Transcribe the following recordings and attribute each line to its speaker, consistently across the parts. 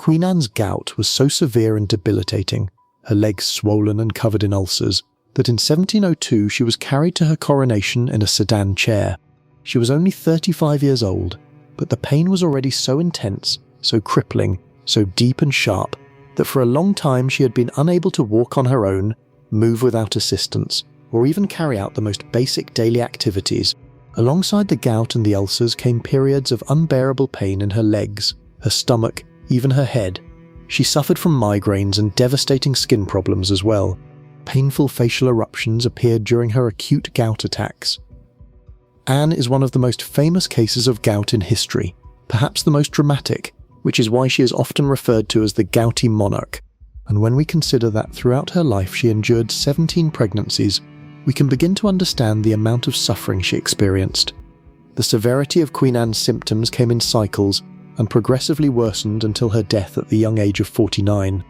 Speaker 1: Queen Anne's gout was so severe and debilitating, her legs swollen and covered in ulcers, that in 1702 she was carried to her coronation in a sedan chair. She was only 35 years old, but the pain was already so intense, so crippling, so deep and sharp, that for a long time she had been unable to walk on her own, move without assistance, or even carry out the most basic daily activities. Alongside the gout and the ulcers came periods of unbearable pain in her legs, her stomach, even her head. She suffered from migraines and devastating skin problems as well. Painful facial eruptions appeared during her acute gout attacks. Anne is one of the most famous cases of gout in history, perhaps the most dramatic, which is why she is often referred to as the gouty monarch. And when we consider that throughout her life she endured 17 pregnancies, we can begin to understand the amount of suffering she experienced. The severity of Queen Anne's symptoms came in cycles and progressively worsened until her death at the young age of 49.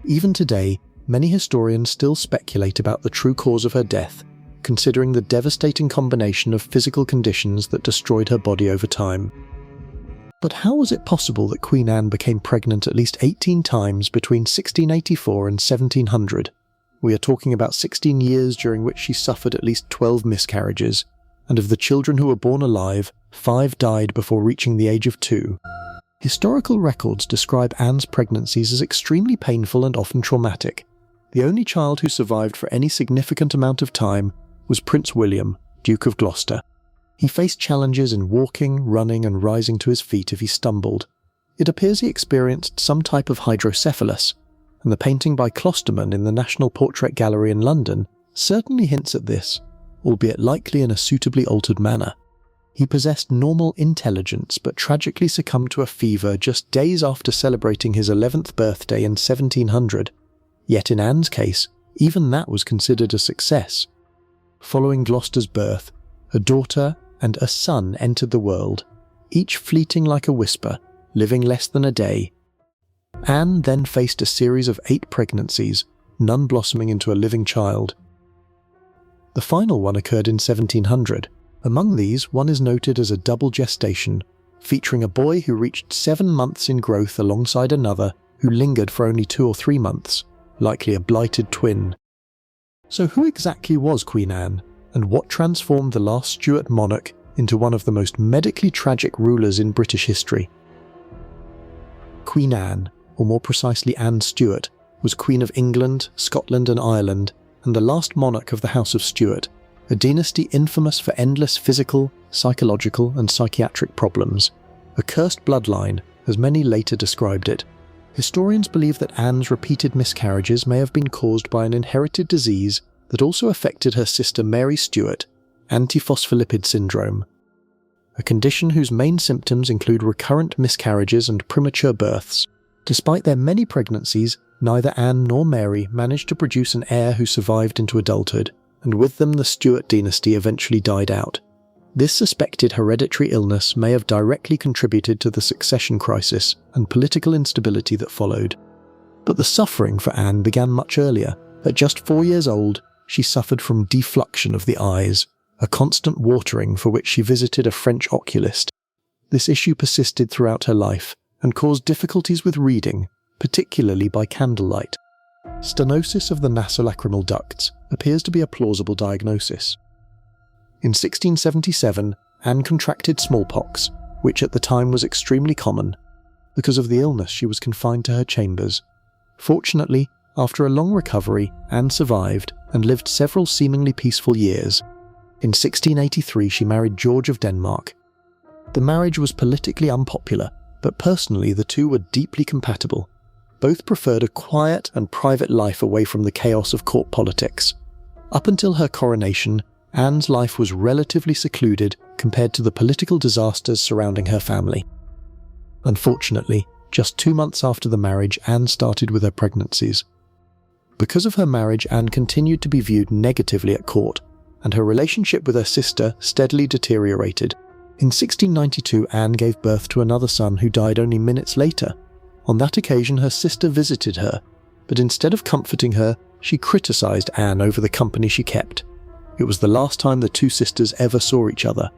Speaker 1: Even today, many historians still speculate about the true cause of her death, considering the devastating combination of physical conditions that destroyed her body over time. But how was it possible that Queen Anne became pregnant at least 18 times between 1684 and 1700? We are talking about 16 years during which she suffered at least 12 miscarriages, and of the children who were born alive, 5 died before reaching the age of 2. Historical records describe Anne's pregnancies as extremely painful and often traumatic. The only child who survived for any significant amount of time was Prince William, Duke of Gloucester. He faced challenges in walking, running and rising to his feet if he stumbled. It appears he experienced some type of hydrocephalus, and the painting by Closterman in the National Portrait Gallery in London certainly hints at this, albeit likely in a suitably altered manner. He possessed normal intelligence but tragically succumbed to a fever just days after celebrating his 11th birthday in 1700. Yet in Anne's case, even that was considered a success. Following Gloucester's birth, a daughter and a son entered the world, each fleeting like a whisper, living less than a day. Anne then faced a series of 8 pregnancies, none blossoming into a living child. The final one occurred in 1700. Among these, one is noted as a double gestation, featuring a boy who reached 7 months in growth alongside another who lingered for only 2 or 3 months, likely a blighted twin. So who exactly was Queen Anne, and what transformed the last Stuart monarch into one of the most medically tragic rulers in British history? Queen Anne, or more precisely Anne Stuart, was Queen of England, Scotland and Ireland, and the last monarch of the House of Stuart, a dynasty infamous for endless physical, psychological and psychiatric problems. A cursed bloodline, as many later described it. Historians believe that Anne's repeated miscarriages may have been caused by an inherited disease that also affected her sister Mary Stuart, antiphospholipid syndrome, a condition whose main symptoms include recurrent miscarriages and premature births. Despite their many pregnancies, neither Anne nor Mary managed to produce an heir who survived into adulthood, and with them the Stuart dynasty eventually died out. This suspected hereditary illness may have directly contributed to the succession crisis and political instability that followed. But the suffering for Anne began much earlier. At just 4 years old, she suffered from defluxion of the eyes, a constant watering for which she visited a French oculist. This issue persisted throughout her life and caused difficulties with reading, particularly by candlelight. Stenosis of the nasolacrimal ducts appears to be a plausible diagnosis. In 1677, Anne contracted smallpox, which at the time was extremely common. Because of the illness, she was confined to her chambers. Fortunately, after a long recovery, Anne survived and lived several seemingly peaceful years. In 1683, she married George of Denmark. The marriage was politically unpopular, but personally the two were deeply compatible. Both preferred a quiet and private life away from the chaos of court politics. Up until her coronation, Anne's life was relatively secluded compared to the political disasters surrounding her family. Unfortunately, just 2 months after the marriage, Anne started with her pregnancies. Because of her marriage, Anne continued to be viewed negatively at court, and her relationship with her sister steadily deteriorated. In 1692, Anne gave birth to another son who died only minutes later. On that occasion, her sister visited her, but instead of comforting her, she criticised Anne over the company she kept. It was the last time the two sisters ever saw each other.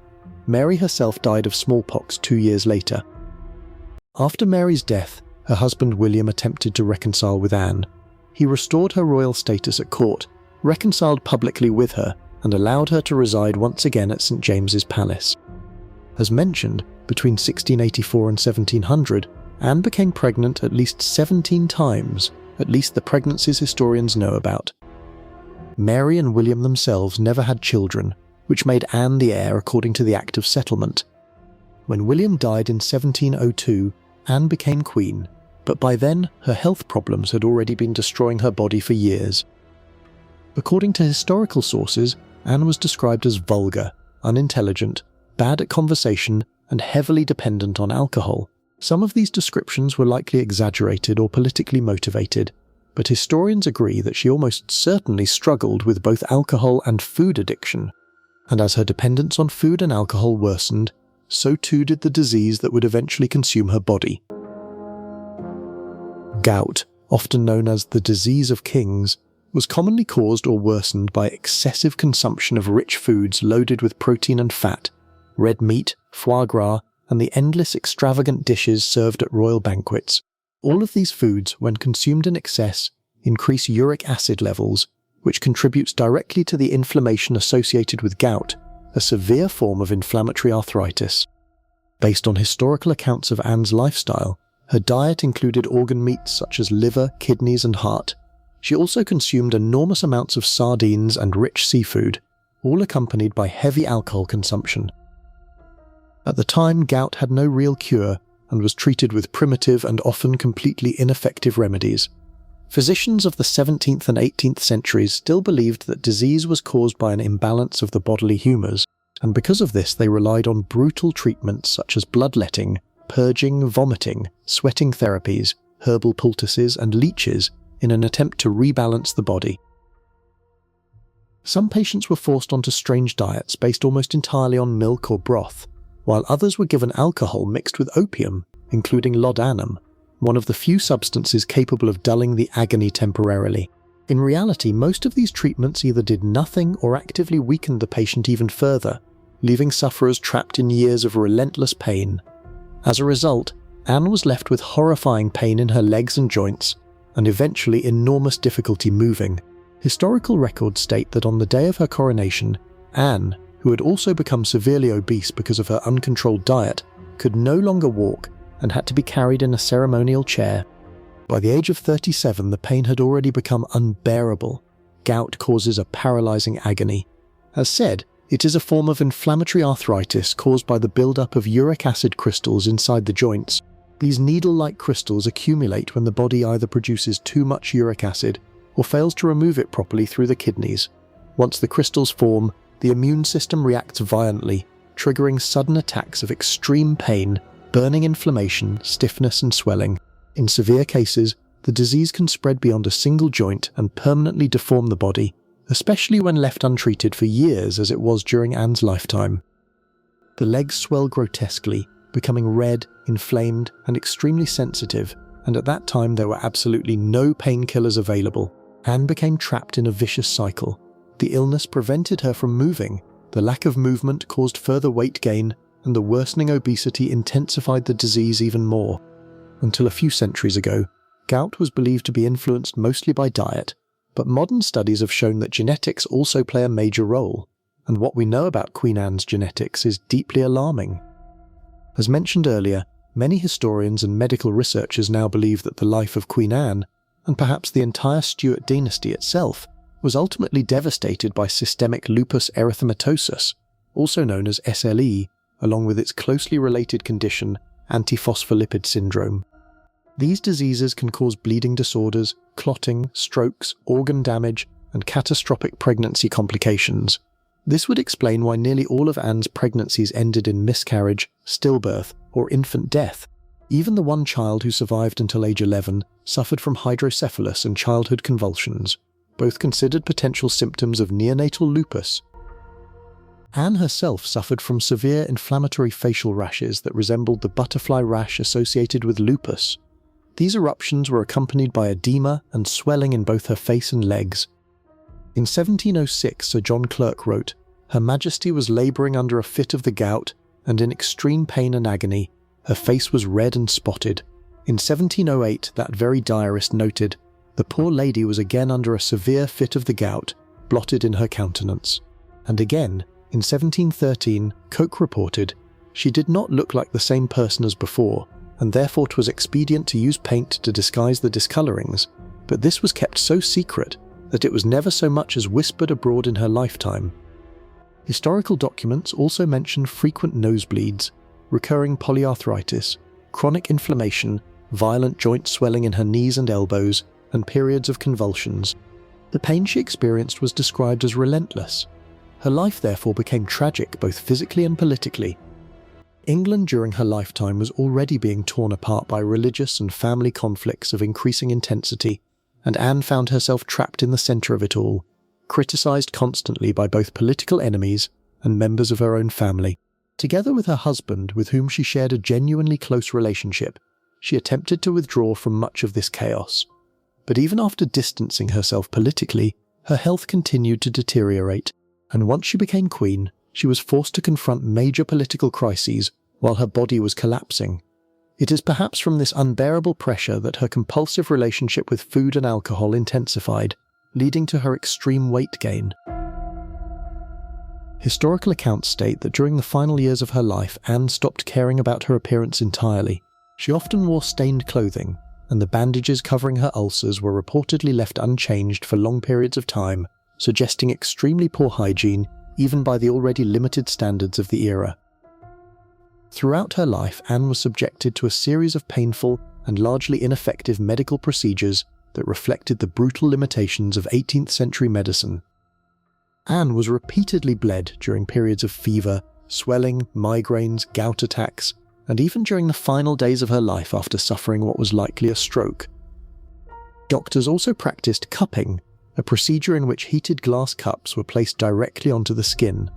Speaker 1: Mary herself died of smallpox 2 years later. After Mary's death, her husband William attempted to reconcile with Anne. He restored her royal status at court, reconciled publicly with her, and allowed her to reside once again at St James's Palace. As mentioned, between 1684 and 1700, Anne became pregnant at least 17 times, at least the pregnancies historians know about. Mary and William themselves never had children, which made Anne the heir according to the Act of Settlement. When William died in 1702, Anne became queen, but by then her health problems had already been destroying her body for years. According to historical sources, Anne was described as vulgar, unintelligent, bad at conversation, and heavily dependent on alcohol. Some of these descriptions were likely exaggerated or politically motivated, but historians agree that she almost certainly struggled with both alcohol and food addiction. And as her dependence on food and alcohol worsened, so too did the disease that would eventually consume her body. Gout, often known as the disease of kings, was commonly caused or worsened by excessive consumption of rich foods loaded with protein and fat, red meat, foie gras, and the endless extravagant dishes served at royal banquets. All of these foods, when consumed in excess, increase uric acid levels, which contributes directly to the inflammation associated with gout, a severe form of inflammatory arthritis. Based on historical accounts of Anne's lifestyle, her diet included organ meats such as liver, kidneys, and heart. She also consumed enormous amounts of sardines and rich seafood, all accompanied by heavy alcohol consumption. At the time, gout had no real cure and was treated with primitive and often completely ineffective remedies. Physicians of the 17th and 18th centuries still believed that disease was caused by an imbalance of the bodily humours, and because of this they relied on brutal treatments such as bloodletting, purging, vomiting, sweating therapies, herbal poultices, and leeches in an attempt to rebalance the body. Some patients were forced onto strange diets based almost entirely on milk or broth, while others were given alcohol mixed with opium, including laudanum, one of the few substances capable of dulling the agony temporarily. In reality, most of these treatments either did nothing or actively weakened the patient even further, leaving sufferers trapped in years of relentless pain. As a result, Anne was left with horrifying pain in her legs and joints, and eventually enormous difficulty moving. Historical records state that on the day of her coronation, Anne, who had also become severely obese because of her uncontrolled diet, could no longer walk and had to be carried in a ceremonial chair. By the age of 37, the pain had already become unbearable. Gout causes a paralysing agony. As said, it is a form of inflammatory arthritis caused by the buildup of uric acid crystals inside the joints. These needle-like crystals accumulate when the body either produces too much uric acid or fails to remove it properly through the kidneys. Once the crystals form, the immune system reacts violently, triggering sudden attacks of extreme pain, burning inflammation, stiffness, and swelling. In severe cases, the disease can spread beyond a single joint and permanently deform the body, especially when left untreated for years as it was during Anne's lifetime. The legs swell grotesquely, becoming red, inflamed, and extremely sensitive, and at that time there were absolutely no painkillers available. Anne became trapped in a vicious cycle. The illness prevented her from moving, the lack of movement caused further weight gain, and the worsening obesity intensified the disease even more. Until a few centuries ago, gout was believed to be influenced mostly by diet, but modern studies have shown that genetics also play a major role, and what we know about Queen Anne's genetics is deeply alarming. As mentioned earlier, many historians and medical researchers now believe that the life of Queen Anne, and perhaps the entire Stuart dynasty itself, was ultimately devastated by systemic lupus erythematosus, also known as SLE, along with its closely related condition, antiphospholipid syndrome. These diseases can cause bleeding disorders, clotting, strokes, organ damage, and catastrophic pregnancy complications. This would explain why nearly all of Anne's pregnancies ended in miscarriage, stillbirth, or infant death. Even the one child who survived until age 11 suffered from hydrocephalus and childhood convulsions, both considered potential symptoms of neonatal lupus. Anne herself suffered from severe inflammatory facial rashes that resembled the butterfly rash associated with lupus. These eruptions were accompanied by edema and swelling in both her face and legs. In 1706, Sir John Clerk wrote, "Her Majesty was labouring under a fit of the gout, and in extreme pain and agony, Her face was red and spotted. In 1708, that very diarist noted, "The poor lady was again under a severe fit of the gout, blotted in her countenance." And again, in 1713, Coke reported, "She did not look like the same person as before, and therefore 'twas expedient to use paint to disguise the discolourings, but this was kept so secret that it was never so much as whispered abroad in her lifetime." Historical documents also mention frequent nosebleeds, recurring polyarthritis, chronic inflammation, violent joint swelling in her knees and elbows, and periods of convulsions. The pain she experienced was described as relentless. Her life therefore became tragic both physically and politically. England during her lifetime was already being torn apart by religious and family conflicts of increasing intensity, and Anne found herself trapped in the centre of it all, criticised constantly by both political enemies and members of her own family. Together with her husband, with whom she shared a genuinely close relationship, she attempted to withdraw from much of this chaos. But even after distancing herself politically, her health continued to deteriorate, and once she became queen, she was forced to confront major political crises while her body was collapsing. It is perhaps from this unbearable pressure that her compulsive relationship with food and alcohol intensified, leading to her extreme weight gain. Historical accounts state that during the final years of her life, Anne stopped caring about her appearance entirely. She often wore stained clothing, and the bandages covering her ulcers were reportedly left unchanged for long periods of time, suggesting extremely poor hygiene even by the already limited standards of the era. Throughout her life, Anne was subjected to a series of painful and largely ineffective medical procedures that reflected the brutal limitations of 18th century medicine. Anne was repeatedly bled during periods of fever, swelling, migraines, gout attacks, and even during the final days of her life after suffering what was likely a stroke. Doctors also practiced cupping, a procedure in which heated glass cups were placed directly onto the skin.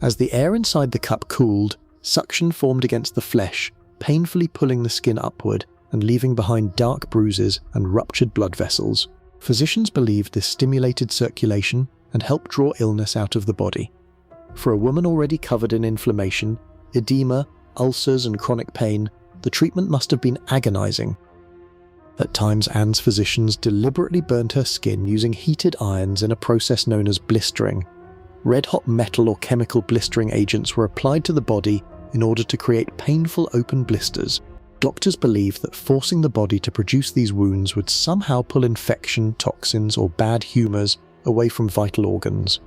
Speaker 1: As the air inside the cup cooled, suction formed against the flesh, painfully pulling the skin upward and leaving behind dark bruises and ruptured blood vessels. Physicians believed this stimulated circulation and helped draw illness out of the body. For a woman already covered in inflammation, edema, ulcers and chronic pain, the treatment must have been agonizing. At times, Anne's physicians deliberately burned her skin using heated irons in a process known as blistering. Red-hot metal or chemical blistering agents were applied to the body in order to create painful open blisters. Doctors believed that forcing the body to produce these wounds would somehow pull infection, toxins, or bad humours away from vital organs.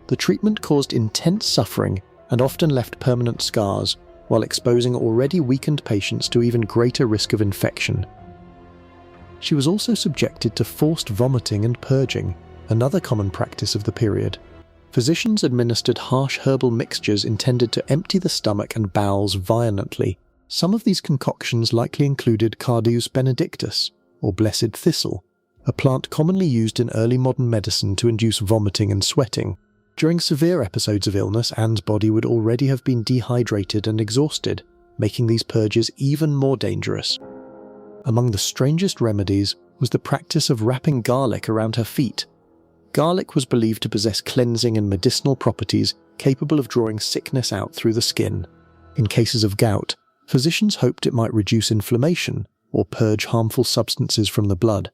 Speaker 1: The treatment caused intense suffering and often left permanent scars, while exposing already weakened patients to even greater risk of infection. She was also subjected to forced vomiting and purging, another common practice of the period. Physicians administered harsh herbal mixtures intended to empty the stomach and bowels violently. Some of these concoctions likely included Cardius benedictus, or blessed thistle, a plant commonly used in early modern medicine to induce vomiting and sweating. During severe episodes of illness, Anne's body would already have been dehydrated and exhausted, making these purges even more dangerous. Among the strangest remedies was the practice of wrapping garlic around her feet. Garlic was believed to possess cleansing and medicinal properties capable of drawing sickness out through the skin. In cases of gout, physicians hoped it might reduce inflammation or purge harmful substances from the blood.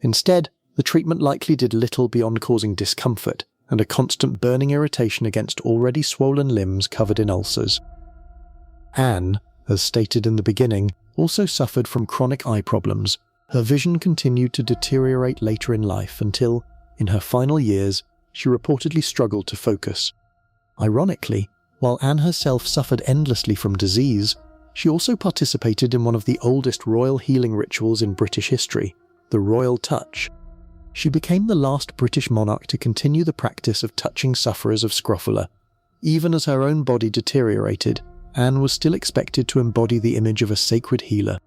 Speaker 1: Instead, the treatment likely did little beyond causing discomfort and a constant burning irritation against already swollen limbs covered in ulcers. Anne, as stated in the beginning, also suffered from chronic eye problems. Her vision continued to deteriorate later in life until, in her final years, she reportedly struggled to focus. Ironically, while Anne herself suffered endlessly from disease, she also participated in one of the oldest royal healing rituals in British history, the royal touch. She became the last British monarch to continue the practice of touching sufferers of scrofula. Even as her own body deteriorated, Anne was still expected to embody the image of a sacred healer.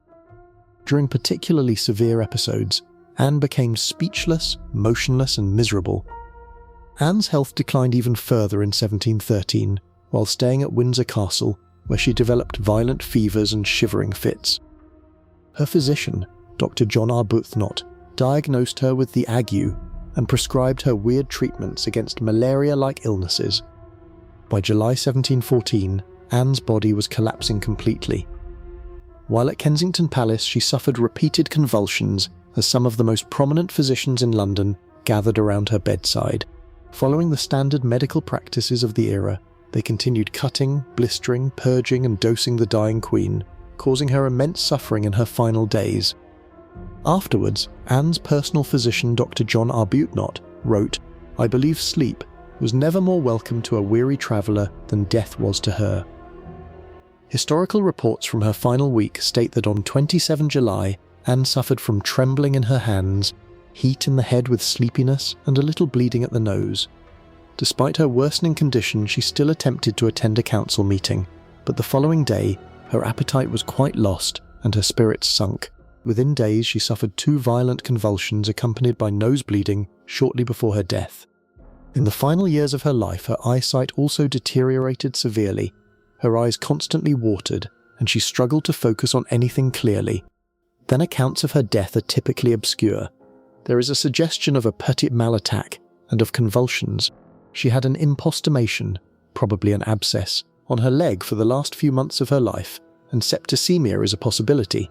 Speaker 1: During particularly severe episodes, Anne became speechless, motionless, and miserable. Anne's health declined even further in 1713, while staying at Windsor Castle, where she developed violent fevers and shivering fits. Her physician, Dr. John Arbuthnot, diagnosed her with the ague and prescribed her weird treatments against malaria-like illnesses. By July 1714, Anne's body was collapsing completely. While at Kensington Palace, she suffered repeated convulsions as some of the most prominent physicians in London gathered around her bedside. Following the standard medical practices of the era, they continued cutting, blistering, purging and dosing the dying queen, causing her immense suffering in her final days. Afterwards, Anne's personal physician Dr. John Arbuthnot wrote, "I believe sleep was never more welcome to a weary traveller than death was to her." Historical reports from her final week state that on 27 July, Anne suffered from trembling in her hands, heat in the head with sleepiness, and a little bleeding at the nose. Despite her worsening condition, she still attempted to attend a council meeting, but the following day, her appetite was quite lost and her spirits sunk. Within days, she suffered 2 violent convulsions accompanied by nose bleeding shortly before her death. In the final years of her life, her eyesight also deteriorated severely. Her eyes constantly watered, and she struggled to focus on anything clearly. Then accounts of her death are typically obscure. There is a suggestion of a petit mal attack and of convulsions. She had an imposthummation, probably an abscess, on her leg for the last few months of her life, and septicemia is a possibility.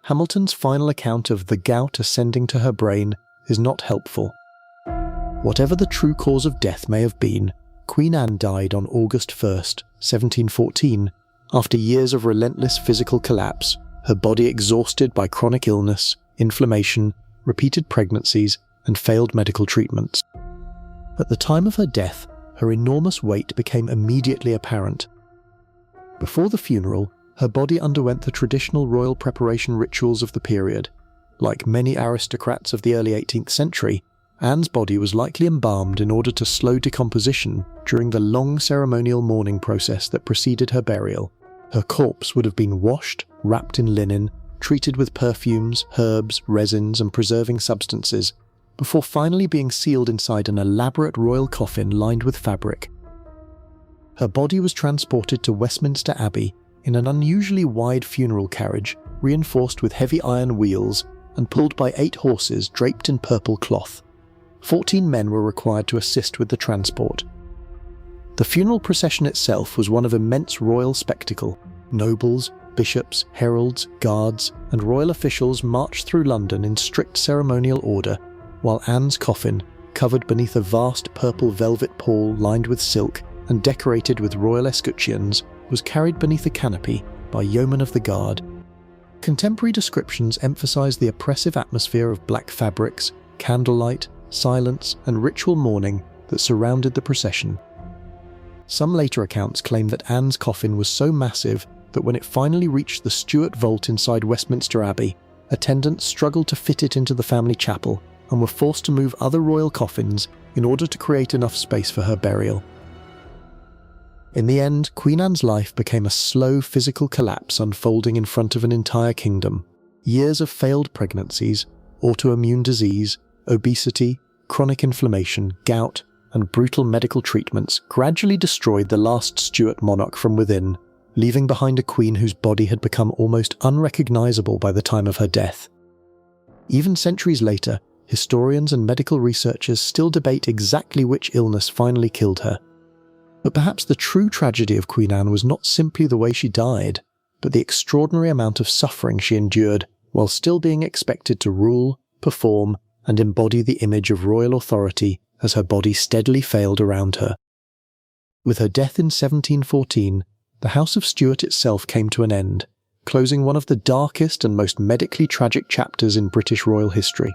Speaker 1: Hamilton's final account of the gout ascending to her brain is not helpful. Whatever the true cause of death may have been, Queen Anne died on August 1st, 1714, after years of relentless physical collapse, her body exhausted by chronic illness, inflammation, repeated pregnancies, and failed medical treatments. At the time of her death, her enormous weight became immediately apparent. Before the funeral, her body underwent the traditional royal preparation rituals of the period. Like many aristocrats of the early 18th century, Anne's body was likely embalmed in order to slow decomposition during the long ceremonial mourning process that preceded her burial. Her corpse would have been washed, wrapped in linen, treated with perfumes, herbs, resins, and preserving substances, before finally being sealed inside an elaborate royal coffin lined with fabric. Her body was transported to Westminster Abbey in an unusually wide funeral carriage, reinforced with heavy iron wheels and pulled by 8 horses draped in purple cloth. 14 men were required to assist with the transport. The funeral procession itself was one of immense royal spectacle. Nobles, bishops, heralds, guards, and royal officials marched through London in strict ceremonial order, while Anne's coffin, covered beneath a vast purple velvet pall lined with silk and decorated with royal escutcheons, was carried beneath a canopy by yeomen of the guard. Contemporary descriptions emphasize the oppressive atmosphere of black fabrics, candlelight, silence, and ritual mourning that surrounded the procession. Some later accounts claim that Anne's coffin was so massive that when it finally reached the Stuart vault inside Westminster Abbey, attendants struggled to fit it into the family chapel and were forced to move other royal coffins in order to create enough space for her burial. In the end, Queen Anne's life became a slow physical collapse unfolding in front of an entire kingdom. Years of failed pregnancies, autoimmune disease, obesity, chronic inflammation, gout, and brutal medical treatments gradually destroyed the last Stuart monarch from within, leaving behind a queen whose body had become almost unrecognizable by the time of her death. Even centuries later, historians and medical researchers still debate exactly which illness finally killed her. But perhaps the true tragedy of Queen Anne was not simply the way she died, but the extraordinary amount of suffering she endured while still being expected to rule, perform, and embody the image of royal authority as her body steadily failed around her. With her death in 1714, the House of Stuart itself came to an end, closing one of the darkest and most medically tragic chapters in British royal history.